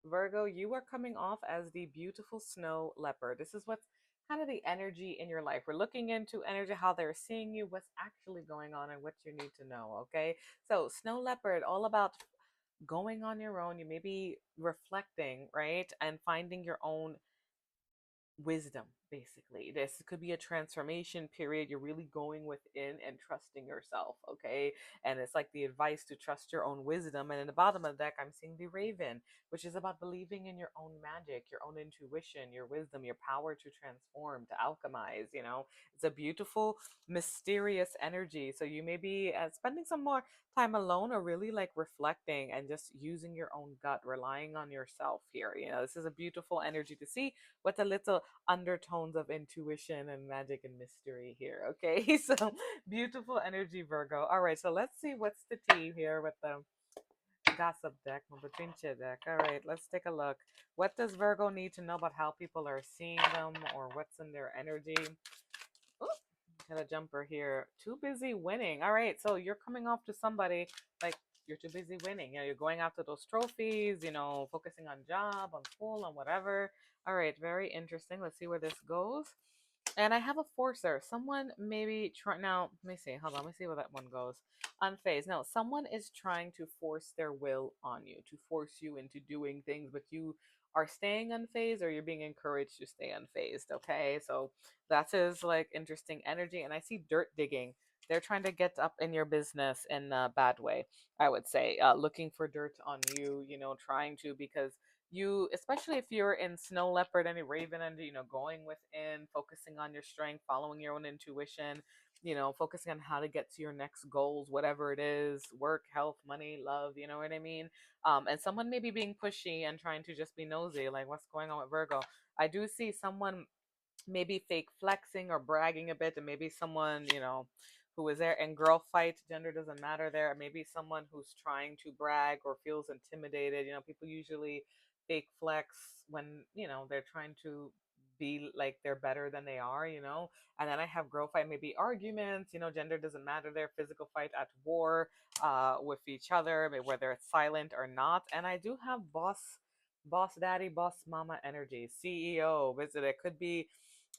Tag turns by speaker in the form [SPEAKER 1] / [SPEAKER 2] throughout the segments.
[SPEAKER 1] Virgo, you are coming off as the beautiful snow leopard. This is what's kind of the energy in your life. We're looking into energy, how they're seeing you, what's actually going on, and what you need to know. Okay. So, snow leopard, all about going on your own. You may be reflecting, right? And finding your own wisdom. Basically, this could be a transformation period. You're really going within and trusting yourself, okay? And it's like the advice to trust your own wisdom. And in the bottom of the deck, I'm seeing the raven, which is about believing in your own magic, your own intuition, your wisdom, your power to transform, to alchemize. It's a beautiful, mysterious energy. So you may be spending some more time alone, or really like reflecting and just using your own gut, relying on yourself here. This is a beautiful energy to see with a little undertones of intuition and magic and mystery here. Okay, so beautiful energy, Virgo. All right, so let's see what's the tea here with the gossip deck, Mabachincha deck. All right, let's take a look. What does Virgo need to know about how people are seeing them, or what's in their energy? Oop, got a jumper here. Too busy winning. All right, so you're coming off to somebody like you're too busy winning. You're going after those trophies, focusing on job, on school, on whatever. All right, very interesting. Let's see where this goes. And I have a forcer. Someone maybe try now. Let me see. Hold on. Let me see where that one goes. Unfazed. No, someone is trying to force their will on you, to force you into doing things, but you are staying unfazed, or you're being encouraged to stay unfazed. Okay, so that is like interesting energy. And I see dirt digging. They're trying to get up in your business in a bad way, I would say. Looking for dirt on you, trying to, because you, especially if you're in snow leopard and raven and going within, focusing on your strength, following your own intuition, focusing on how to get to your next goals, whatever it is, work, health, money, love, you know what I mean? And someone may be being pushy and trying to just be nosy, like what's going on with Virgo. I do see someone maybe fake flexing or bragging a bit, and maybe someone, who is there, and girl fight, gender doesn't matter there. Maybe someone who's trying to brag or feels intimidated. People usually fake flex when, they're trying to be like they're better than they are. And then I have girl fight, maybe arguments, gender doesn't matter there, physical fight at war with each other, whether it's silent or not. And I do have boss daddy, boss mama energy, CEO visit. It could be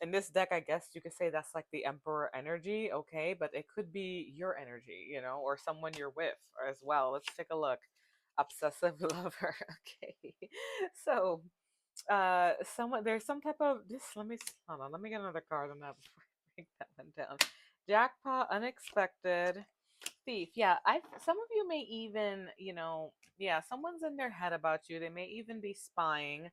[SPEAKER 1] in this deck, I guess you could say that's like the emperor energy, okay? But it could be your energy, or someone you're with as well. Let's take a look. Obsessive lover, okay. So, someone, there's some type of this. Hold on. Let me get another card on that before I break that one down. Jackpot, unexpected, thief. Yeah, I. Some of you may even, yeah, someone's in their head about you. They may even be spying,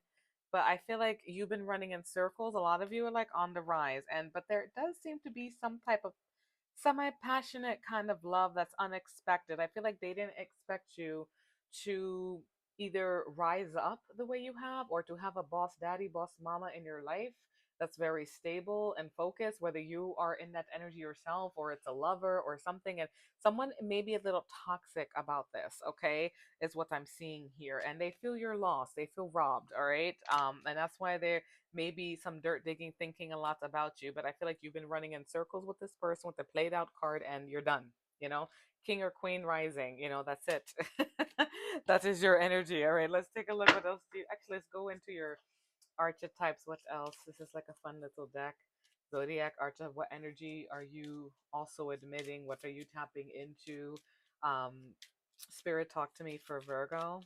[SPEAKER 1] but I feel like you've been running in circles. A lot of you are like on the rise, but there does seem to be some type of semi-passionate kind of love that's unexpected. I feel like they didn't expect you to either rise up the way you have, or to have a boss daddy, boss mama in your life that's very stable and focused, whether you are in that energy yourself, or it's a lover or something. And someone may be a little toxic about this, okay, is what I'm seeing here. And they feel you're lost, they feel robbed, all right? And that's why they're maybe some dirt digging, thinking a lot about you. But I feel like you've been running in circles with this person with the played out card, and you're done. You know, King or Queen rising. That's it. That is your energy. All right, let's take a look. What else do you actually? Let's go into your archetypes. What else? This is like a fun little deck. Zodiac archetype. What energy are you also admitting? What are you tapping into? Spirit, talk to me for Virgo.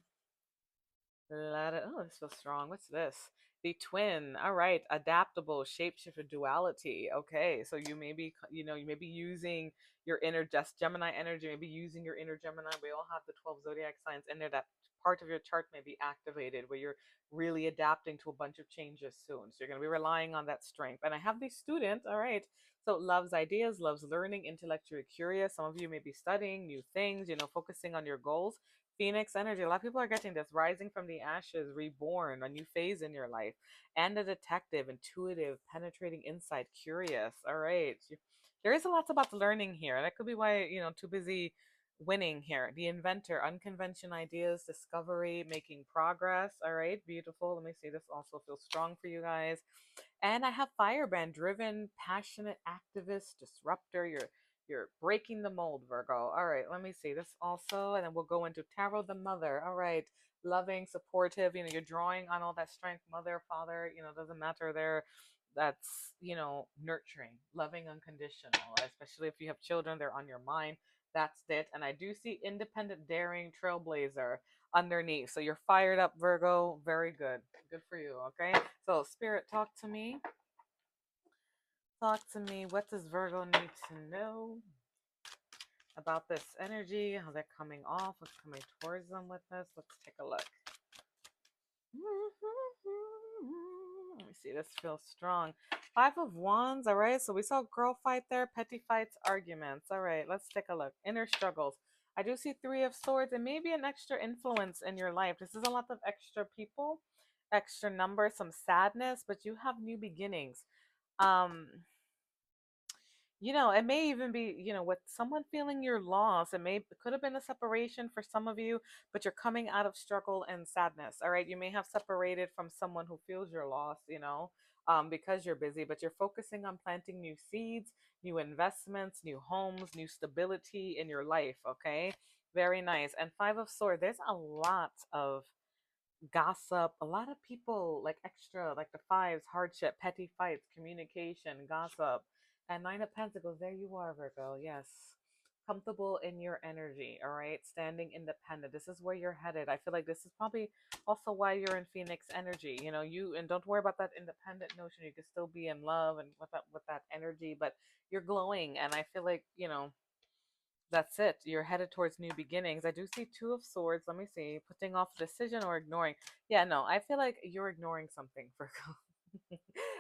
[SPEAKER 1] Oh, this feels strong. What's this? The twin. All right. Adaptable, shapeshifter, duality. Okay. So you may be using your inner just Gemini energy, maybe using your inner Gemini. We all have the 12 zodiac signs in there. That part of your chart may be activated where you're really adapting to a bunch of changes soon. So you're going to be relying on that strength. And I have the student. All right. So loves ideas, loves learning, intellectually curious. Some of you may be studying new things, focusing on your goals. Phoenix energy. A lot of people are getting this, rising from the ashes, reborn, a new phase in your life. And a detective, intuitive, penetrating insight, curious. All right. There is a lot about learning here. That could be why, too busy winning here. The inventor, unconventional ideas, discovery, making progress. All right. Beautiful. Let me see. This also feels strong for you guys. And I have firebrand, driven, passionate, activist, disruptor. You're breaking the mold, Virgo. All right, let me see this also, and then we'll go into tarot the mother. All right, loving, supportive. You're drawing on all that strength, mother, father, doesn't matter there. That's, nurturing, loving, unconditional, especially if you have children, they're on your mind. That's it. And I do see independent, daring, trailblazer underneath. So you're fired up, Virgo. Very good. Good for you. Okay. So, Spirit, talk to me. Talk to me. What does Virgo need to know about this energy? How they're coming off? What's coming towards them with this? Let's take a look. Let me see. This feels strong. Five of Wands. All right. So we saw girl fight there, petty fights, arguments. All right. Let's take a look. Inner struggles. I do see Three of Swords and maybe an extra influence in your life. This is a lot of extra people, extra numbers, some sadness, but you have new beginnings. Um, it may even be, with someone feeling your loss. It could have been a separation for some of you, but you're coming out of struggle and sadness. All right. You may have separated from someone who feels your loss, because you're busy, but you're focusing on planting new seeds, new investments, new homes, new stability in your life. Okay. Very nice. And Five of Swords, there's a lot of gossip, a lot of people like extra, like the fives, hardship, petty fights, communication, gossip. And Nine of Pentacles, there you are, Virgo. Yes. Comfortable in your energy, all right? Standing independent. This is where you're headed. I feel like this is probably also why you're in Phoenix energy. And don't worry about that independent notion. You can still be in love and with that energy, but you're glowing. And I feel like, that's it. You're headed towards new beginnings. I do see Two of Swords. Let me see. Putting off a decision or ignoring. Yeah, no, I feel like you're ignoring something, Virgo.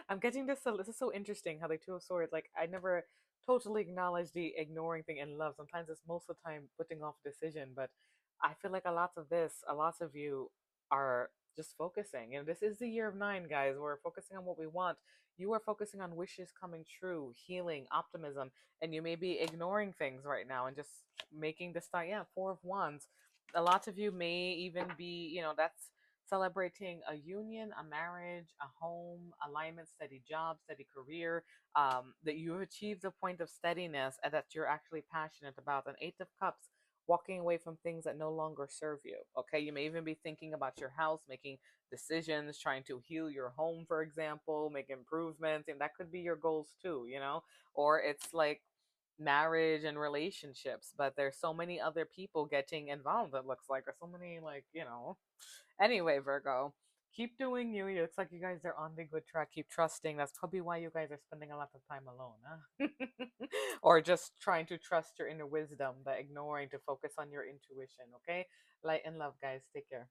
[SPEAKER 1] I'm getting this. This is so interesting how the Two of Swords, like, I never totally acknowledge the ignoring thing in love. Sometimes it's most of the time putting off a decision, but I feel like a lot of you are just focusing. This is the year of nine, guys. We're focusing on what we want. You are focusing on wishes coming true, healing, optimism, and you may be ignoring things right now and just making this time. Yeah, Four of Wands. A lot of you may even be, that's celebrating a union, a marriage, a home, alignment, steady job, steady career, that you have achieved a point of steadiness and that you're actually passionate about. An Eight of Cups, walking away from things that no longer serve you. Okay, you may even be thinking about your house, making decisions, trying to heal your home, for example, make improvements, and that could be your goals too, or it's like marriage and relationships, but there's so many other people getting involved, it looks like, or so many, like, anyway, Virgo, keep doing you. It looks like you guys are on the good track. Keep trusting. That's probably why you guys are spending a lot of time alone, huh? Or just trying to trust your inner wisdom, but ignoring to focus on your intuition. Okay, light and love, guys. Take care.